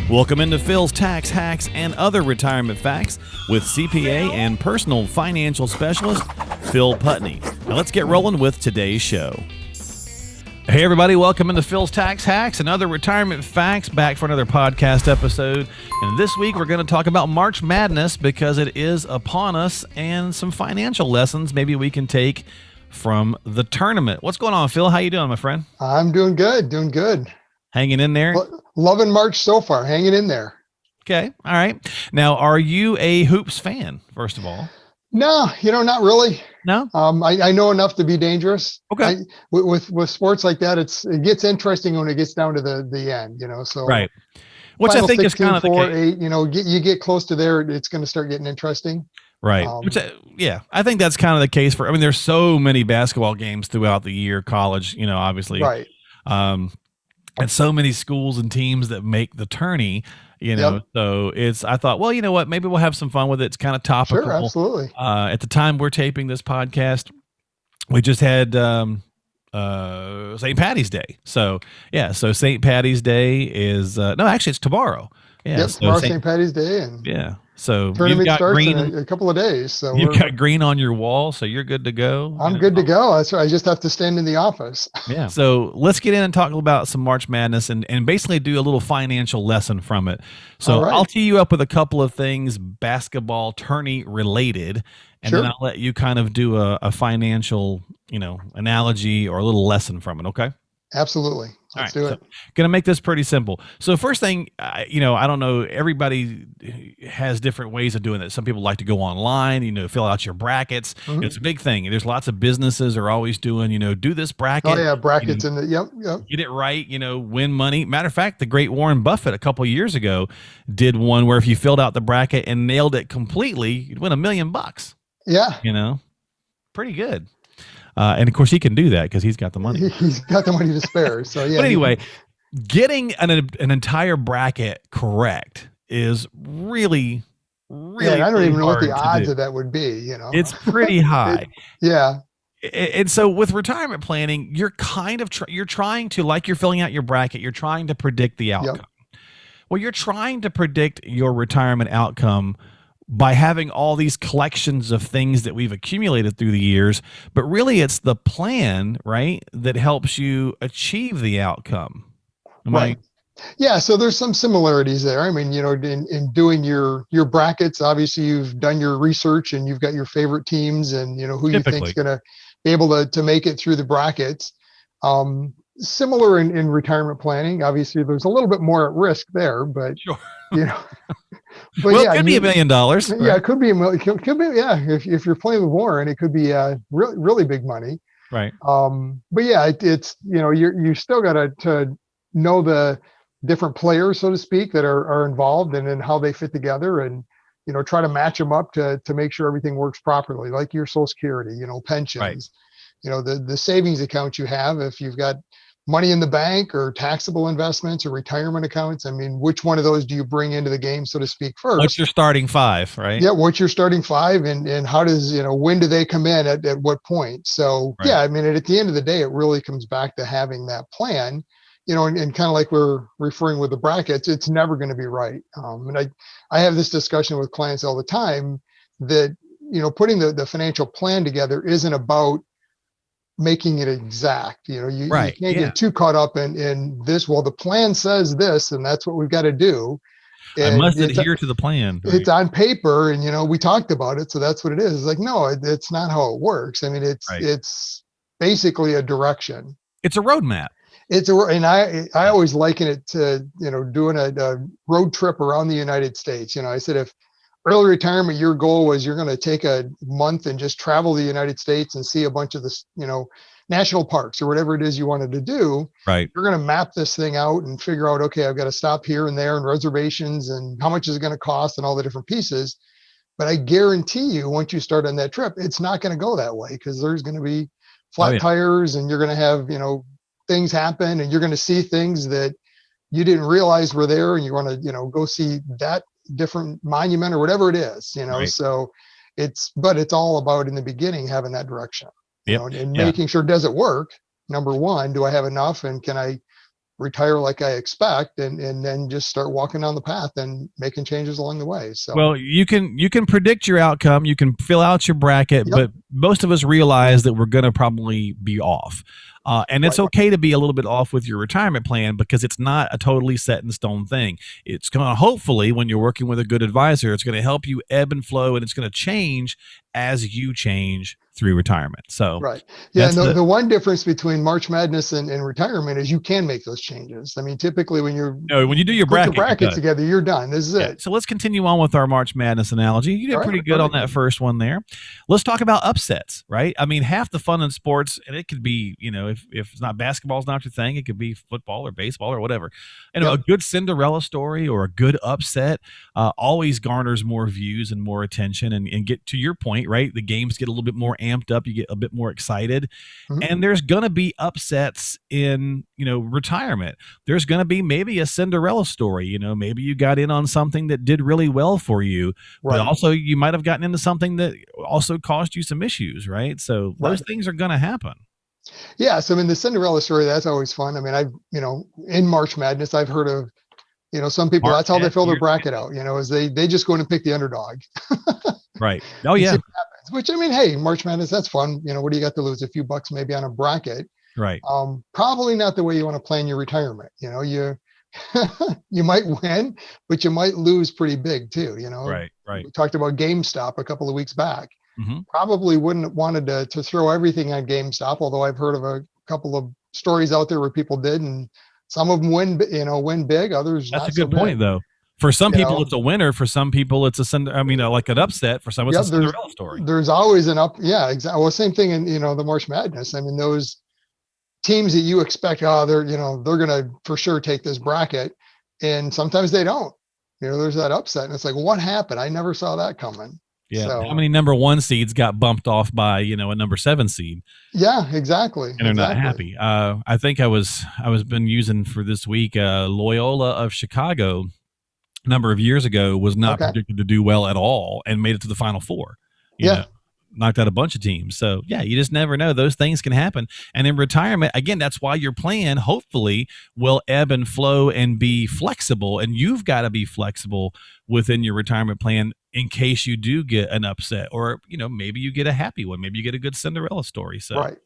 Welcome into Phil's Tax Hacks and Other Retirement Facts with CPA and personal financial specialist Phil Putney. Now let's get rolling with today's show. Hey everybody, welcome into Phil's Tax Hacks and Other Retirement Facts, back for another podcast episode. And this week we're going to talk about March Madness because it is upon us and some financial lessons maybe we can take from the tournament. What's going on, Phil? How you doing, my friend? I'm doing good. Hanging in there? Loving March so far, hanging in there. Okay, all right. Now, are you a hoops fan, first of all? No, not really. No? I know enough to be dangerous. Okay. With sports like that, it gets interesting when it gets down to the end, so. Right. Which I think 16, is kind of the 4, case. 8, you get close to there, it's going to start getting interesting. Right. I think that's kind of the case for, there's so many basketball games throughout the year, college, obviously. Right. And so many schools and teams that make the tourney, Yep. So I thought, well, you know what, maybe we'll have some fun with it. It's kind of topical. Sure, absolutely. At the time we're taping this podcast, we just had St. Patty's Day. So St. Patty's Day is, it's tomorrow. Yeah. Yep, so tomorrow's St. Patty's Day. And yeah. So tournament starts in a couple of days. So you've got green on your wall, so you're good to go. I'm good to go. That's right. I just have to stand in the office. Yeah. So let's get in and talk about some March Madness and basically do a little financial lesson from it. So I'll tee you up with a couple of things basketball tourney related, and then I'll let you kind of do a financial, analogy or a little lesson from it. Okay. Absolutely. Let's do it. So, going to make this pretty simple. So first thing, I don't know, everybody has different ways of doing it. Some people like to go online, fill out your brackets. Mm-hmm. It's a big thing. There's lots of businesses are always doing, do this bracket. Oh yeah, brackets in the yep. Get it right, win money. Matter of fact, the great Warren Buffett a couple of years ago did one where if you filled out the bracket and nailed it completely, you'd win $1 million. Yeah. Pretty good. And of course he can do that because he's got the money. He's got the money to spare. So yeah. But anyway, getting an entire bracket correct is really, I don't even know what the odds of that would be. It's pretty high. Yeah. And so with retirement planning, you're kind of you're trying to, like you're filling out your bracket, you're trying to predict the outcome. Yep. Well, you're trying to predict your retirement outcome by having all these collections of things that we've accumulated through the years, but really it's the plan, right, that helps you achieve the outcome. Yeah, so there's some similarities there. In doing your brackets, obviously you've done your research and you've got your favorite teams and who you think is going to be able to make it through the brackets. Similar in retirement planning, obviously there's a little bit more at risk there, but sure. But it could be $1 million. Right? Yeah, it could be could be. Yeah, if you're playing with Warren, it could be really really big money. Right. But yeah, it's you still got to know the different players, so to speak, that are involved and then how they fit together, and try to match them up to make sure everything works properly, like your Social Security, pensions, the savings account you have, if you've got money in the bank or taxable investments or retirement accounts. Which one of those do you bring into the game, so to speak, first? What's your starting five, right? Yeah. What's your starting five and how does, when do they come in at what point? So at the end of the day, it really comes back to having that plan, and kind of like we're referring with the brackets, it's never going to be right. And I have this discussion with clients all the time that, putting the financial plan together isn't about making it exact. You can't get too caught up in this. Well, the plan says this, and that's what we've got to do. And I must adhere to the plan. Right? It's on paper, and we talked about it, so that's what it is. It's like, no, it's not how it works. It's basically a direction. It's a roadmap. And I always liken it to doing a road trip around the United States. I said, if early retirement, your goal was you're going to take a month and just travel the United States and see a bunch of the, national parks or whatever it is you wanted to do. Right. You're going to map this thing out and figure out, okay, I've got to stop here and there and reservations and how much is it going to cost and all the different pieces. But I guarantee you, once you start on that trip, it's not going to go that way because there's going to be flat tires and you're going to have, things happen and you're going to see things that you didn't realize were there and you want to, go see that different monument or whatever it is, so it's all about in the beginning, having that direction, and making sure, does it work? Number one, do I have enough? And can I retire like I expect, and then just start walking down the path and making changes along the way. So, well, you can predict your outcome, you can fill out your bracket, Yep. but most of us realize that we're going to probably be off. And it's Right. okay to be a little bit off with your retirement plan because it's not a totally set in stone thing. It's going to, hopefully, when you're working with a good advisor, it's going to help you ebb and flow, and it's going to change as you change through retirement. So, right. Yeah. that's And the one difference between March Madness and retirement is you can make those changes. I mean, typically when when you do your put the bracket, you're bracket done. together, you're done. This is Yeah. it. So let's continue on with our March Madness analogy. You did All right, pretty good on perfect. that first one there. Let's talk about upsets, right? I mean, half the fun in sports, and it could be, if it's not basketball's not your thing, it could be football or baseball or whatever. And Yep. a good Cinderella story or a good upset always garners more views and more attention, and get to your point, right? The games get a little bit more amped up. You get a bit more excited. Mhm. And there's going to be upsets in, retirement. There's going to be maybe a Cinderella story. Maybe you got in on something that did really well for you, but Right. also you might have gotten into something that also caused you some issues, right? So those Right. things are going to happen. Yeah. So, I mean, the Cinderella story, that's always fun. I mean, in March Madness, I've heard of, some people, March that's how they Madness, fill their you're- bracket out, is they just go in and pick the underdog. Right. Oh, and yeah. see what happens. Which, I mean, hey, March Madness, that's fun. What do you got to lose? A few bucks maybe on a bracket. Right. Probably not the way you want to plan your retirement. You you might win, but you might lose pretty big too. Right. Right. We talked about GameStop a couple of weeks back. hmm Probably wouldn't have wanted to throw everything on GameStop, although I've heard of a couple of stories out there where people did, and some of them win big, others That's not a good so point, big. though. For some You people, know? it's a winner. For some people, it's like an upset. For some, it's Yep, a Cinderella story. there's always an up. Yeah, exactly. Well, same thing in the March Madness. I mean, those teams that you expect, they're gonna for sure take this bracket, and sometimes they don't. There's that upset, and it's like, what happened? I never saw that coming. Yeah. So, How many number 1 seeds got bumped off by, a number 7 seed? yeah, exactly. And they're not happy. I think I was been using for this week. Loyola of Chicago, a number of years ago, was not Okay. predicted to do well at all, and made it to the Final Four. Yeah. Knocked out a bunch of teams. So yeah, you just never know. Those things can happen. And in retirement, again, that's why your plan hopefully will ebb and flow and be flexible. And you've got to be flexible within your retirement plan in case you do get an upset, or maybe you get a happy one, maybe you get a good Cinderella story. So Right.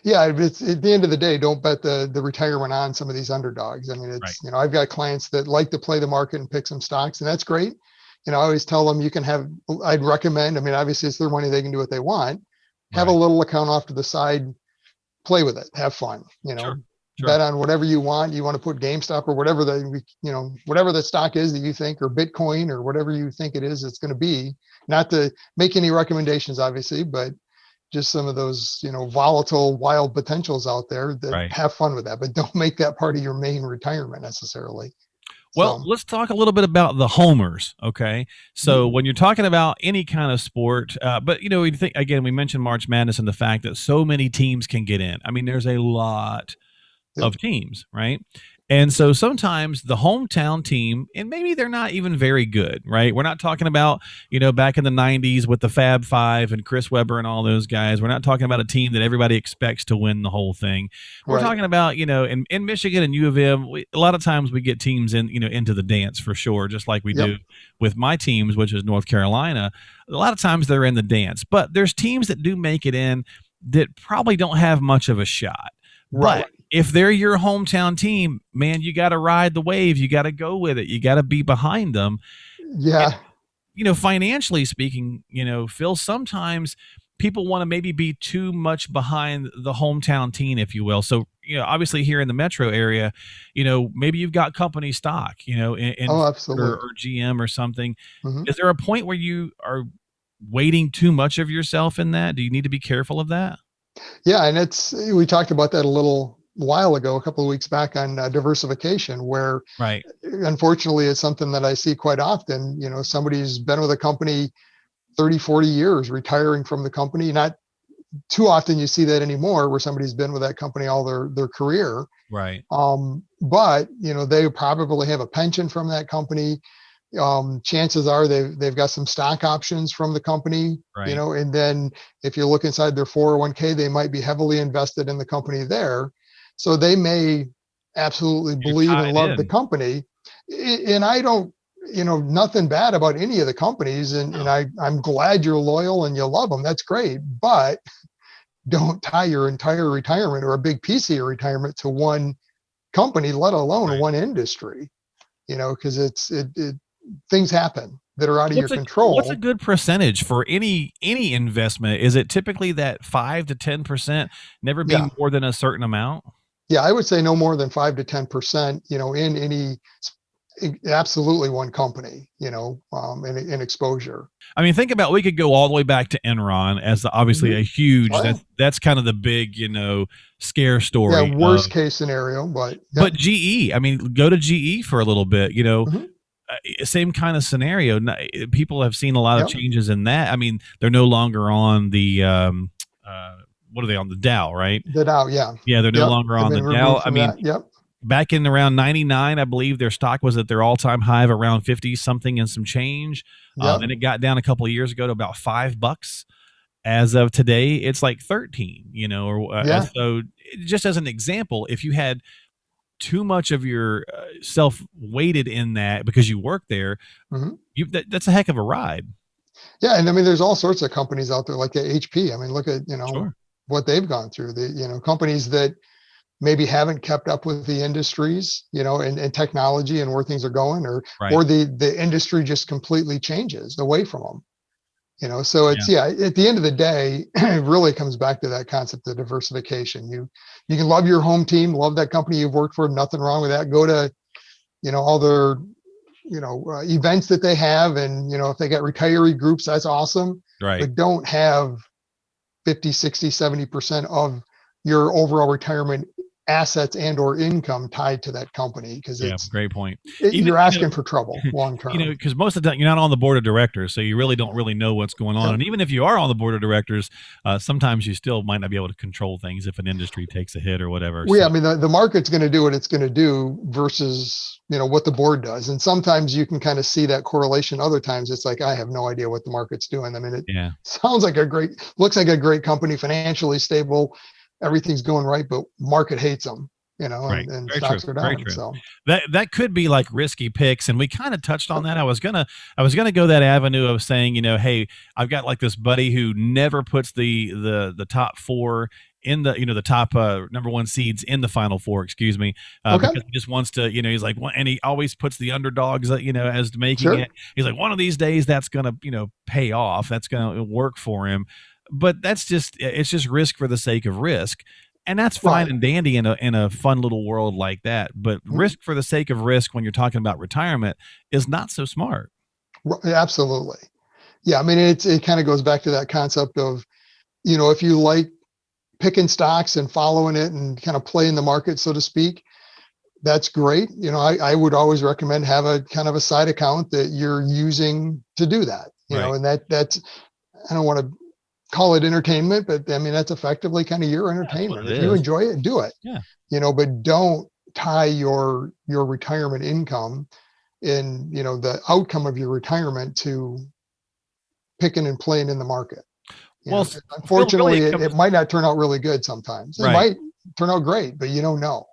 Yeah, it's at the end of the day, don't bet the retirement on some of these underdogs. I mean, it's I've got clients that like to play the market and pick some stocks, and that's great. I always tell them I'd recommend, I mean, obviously it's their money, they can do what they want. Have a Right. little account off to the side, play with it, have fun, Sure. bet on whatever you want. You want to put GameStop or whatever whatever the stock is that you think, or Bitcoin or whatever you think it is, it's going to be. Not to make any recommendations, obviously, but just some of those, volatile, wild potentials out there that Right. have fun with that, but don't make that part of your main retirement necessarily. Well, So, let's talk a little bit about the homers. Okay. So when you're talking about any kind of sport, but you think, again, we mentioned March Madness and the fact that so many teams can get in. I mean, there's a lot of teams, right? And so sometimes the hometown team, and maybe they're not even very good, right? We're not talking about, back in the 90s with the Fab Five and Chris Webber and all those guys. We're not talking about a team that everybody expects to win the whole thing. We're Right. talking about, in Michigan and U of M, a lot of times we get teams into the dance for sure, just like we Yep. do with my teams, which is North Carolina. A lot of times they're in the dance, but there's teams that do make it in that probably don't have much of a shot. Right. But if they're your hometown team, man, you got to ride the wave. You got to go with it. You got to be behind them. Yeah. Financially speaking, Phil, sometimes people want to maybe be too much behind the hometown team, if you will. So, obviously here in the metro area, maybe you've got company stock, in Oh, absolutely. or GM or something. Mhm. Is there a point where you are weighting too much of yourself in that? Do you need to be careful of that? Yeah. And we talked about that a little while ago, a couple of weeks back on diversification, where Right. unfortunately it's something that I see quite often. Somebody's been with a company 30, 40 years, retiring from the company. Not too often you see that anymore, where somebody's been with that company all their career. Right. But they probably have a pension from that company. Chances are they've got some stock options from the company, Right. and then if you look inside their 401k, they might be heavily invested in the company there. So they may absolutely believe and love the company. And I don't, nothing bad about any of the companies. And I'm glad you're loyal and you love them. That's great. But don't tie your entire retirement or a big piece of your retirement to one company, let alone one industry, because things happen that are out of your control. What's a good percentage for any investment? Is it typically that 5 to 10%, never be more than a certain amount? Yeah, I would say no more than 5 to 10%, in any, absolutely one company, in exposure. I mean, think about, we could go all the way back to Enron as obviously a huge, that's kind of the big, scare story. Yeah, worst case scenario, but. But GE, I mean, go to GE for a little bit, same kind of scenario. People have seen a lot of changes in that. I mean, they're no longer on the, what are they on, the Dow, right? The Dow, yeah. Yeah, they're no longer on the Dow. I mean, back in around 99, I believe their stock was at their all-time high of around 50 something and some change. And it got down a couple of years ago to about $5. As of today, it's like 13, so just as an example, if you had too much of your self weighted in that because you work there, that's a heck of a ride. Yeah. And I mean, there's all sorts of companies out there like HP. I mean, look at, what they've gone through, the, companies that maybe haven't kept up with the industries, and technology and where things are going, or the industry just completely changes away from them. So it's, at the end of the day, it really comes back to that concept of diversification. You can love your home team, love that company you've worked for, nothing wrong with that. Go to, all their, events that they have. And, if they got retiree groups, that's awesome. Right. But don't have 50, 60, 70% of your overall retirement assets and or income tied to that company, because it's great point. You're asking for trouble long term. Because most of the time you're not on the board of directors, so you really don't know what's going on. And even if you are on the board of directors, sometimes you still might not be able to control things if an industry takes a hit or whatever. Well, I mean, the market's going to do what it's going to do versus what the board does. And sometimes you can kind of see that correlation. Other times it's like, I have no idea what the market's doing. I mean, it sounds like looks like a great company, financially stable, everything's going right, but market hates them, and stocks are down. So that could be like risky picks. And we kind of touched on that. I was gonna go that avenue of saying, hey, I've got like this buddy who never puts the top four in the, the top number one seeds in the final four, because he just wants to, he's like, and he always puts the underdogs, as making it. He's like, one of these days that's going to, pay off. That's going to work for him. But it's just risk for the sake of risk. And that's fine and dandy in a fun little world like that. But risk for the sake of risk when you're talking about retirement is not so smart. Absolutely. Yeah. I mean, it kind of goes back to that concept of, if you like picking stocks and following it and kind of playing the market, so to speak, that's great. I would always recommend have a kind of a side account that you're using to do that, and that's, I don't want to call it entertainment, but I mean, that's effectively kind of your entertainment. If you enjoy it, do it, but don't tie your retirement income in, the outcome of your retirement to picking and playing in the market. Unfortunately, it might not turn out really good sometimes. It might turn out great, but you don't know.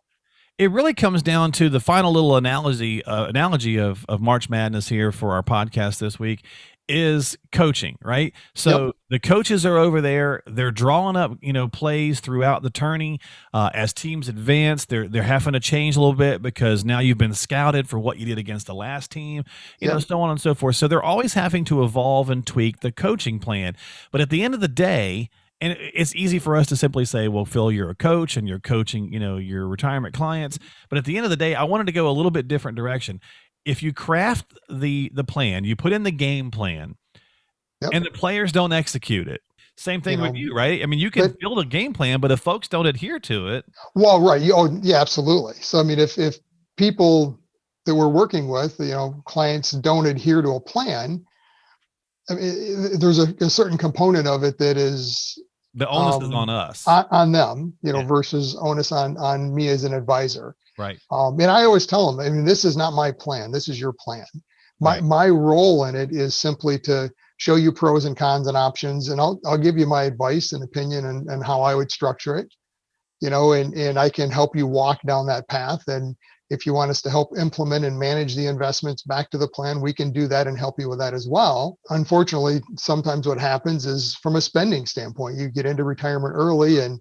It really comes down to the final little analogy of March Madness here for our podcast this week is coaching, right? So the coaches are over there, they're drawing up, plays throughout the tourney. As teams advance, they're having to change a little bit because now you've been scouted for what you did against the last team, so on and so forth. So they're always having to evolve and tweak the coaching plan. But at the end of the day, and it's easy for us to simply say, well, Phil, you're a coach and you're coaching, your retirement clients. But at the end of the day, I wanted to go a little bit different direction. If you craft the plan, you put in the game plan, and the players don't execute it. Same thing with you, right? I mean, you can build a game plan, but if folks don't adhere to it. Well, right. Absolutely. So, I mean, if people that we're working with, clients don't adhere to a plan, I mean, there's a certain component of it that is the onus is on us, on them, versus onus on me as an advisor. Right. And I always tell them, I mean, this is not my plan. This is your plan. My role in it is simply to show you pros and cons and options. And I'll give you my advice and opinion and how I would structure it, and I can help you walk down that path. And if you want us to help implement and manage the investments back to the plan, we can do that and help you with that as well. Unfortunately, sometimes what happens is from a spending standpoint, you get into retirement early and,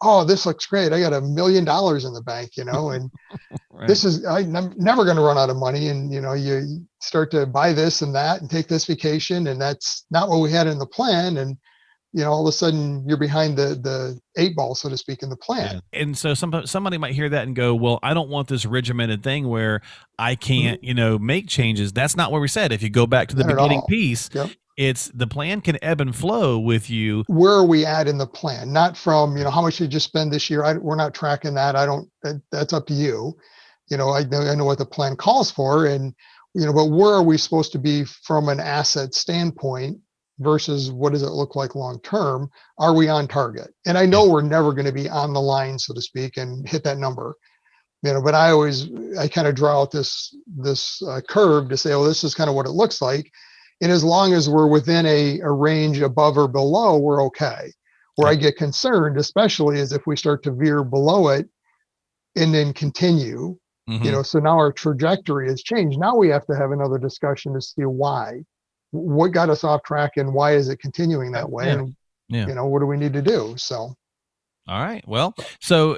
oh, this looks great. I got $1 million in the bank, and right. I'm never going to run out of money. And, you start to buy this and that and take this vacation, and that's not what we had in the plan. And, all of a sudden you're behind the 8 ball, so to speak, in the plan. Yeah. And so somebody might hear that and go, well, I don't want this regimented thing where I can't, make changes. That's not what we said. If you go back to the beginning piece, yep. It's the plan can ebb and flow with you. Where are we at in the plan? Not from, how much did you spend this year? We're not tracking that. That's up to you. I know what the plan calls for, and, but where are we supposed to be from an asset standpoint versus what does it look like long-term? Are we on target? And I know we're never going to be on the line, so to speak, and hit that number, but I kind of draw out this curve to say, oh, this is kind of what it looks like. And as long as we're within a range above or below, we're okay. Where I get concerned, especially, is if we start to veer below it and then continue, so now our trajectory has changed. Now we have to have another discussion to see why. What got us off track and why is it continuing that way? And what do we need to do? So. All right. Well, so,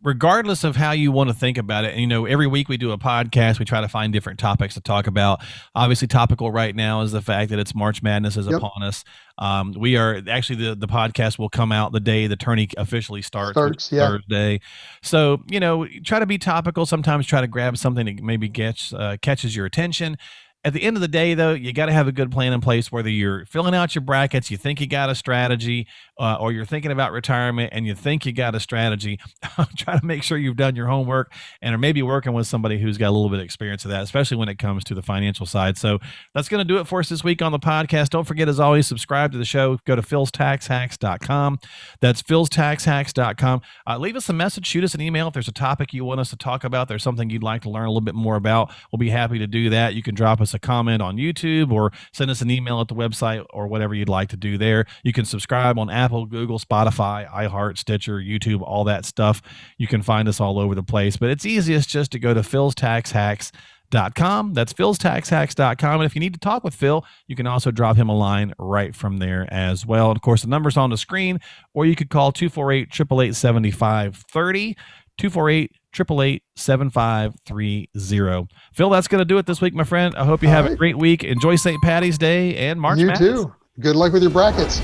regardless of how you want to think about it, every week we do a podcast, we try to find different topics to talk about. Obviously, topical right now is the fact that it's March Madness is upon us. We are actually, the podcast will come out the day the tourney officially starts Thursday. So, try to be topical. Sometimes try to grab something that maybe catches your attention. At the end of the day, though, you got to have a good plan in place, whether you're filling out your brackets, you think you got a strategy, or you're thinking about retirement and you think you got a strategy. Try to make sure you've done your homework and are maybe working with somebody who's got a little bit of experience of that, especially when it comes to the financial side. So that's going to do it for us this week on the podcast. Don't forget, as always, subscribe to the show. Go to philstaxhacks.com. That's philstaxhacks.com. Leave us a message. Shoot us an email if there's a topic you want us to talk about. There's something you'd like to learn a little bit more about. We'll be happy to do that. You can drop us a comment on YouTube or send us an email at the website or whatever you'd like to do there. You can subscribe on Apple, Google, Spotify, iHeart, Stitcher, YouTube, all that stuff. You can find us all over the place, but it's easiest just to go to philstaxhacks.com. That's philstaxhacks.com. And if you need to talk with Phil, you can also drop him a line right from there as well. And of course, the number's on the screen, or you could call 248-888-7530, 248-888-7530. Phil, that's going to do it this week, my friend. I hope you have a great week. Enjoy St. Patty's Day and March Madness. You too. Good luck with your brackets.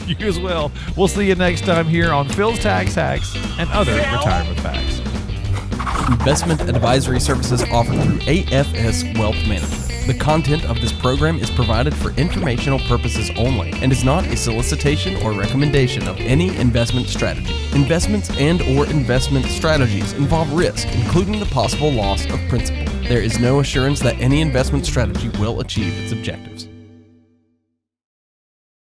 You as well. We'll see you next time here on Phil's Tax Hacks and other retirement facts. Investment advisory services offered through AFS Wealth Management. The content of this program is provided for informational purposes only and is not a solicitation or recommendation of any investment strategy. Investments and/or investment strategies involve risk, including the possible loss of principal. There is no assurance that any investment strategy will achieve its objectives.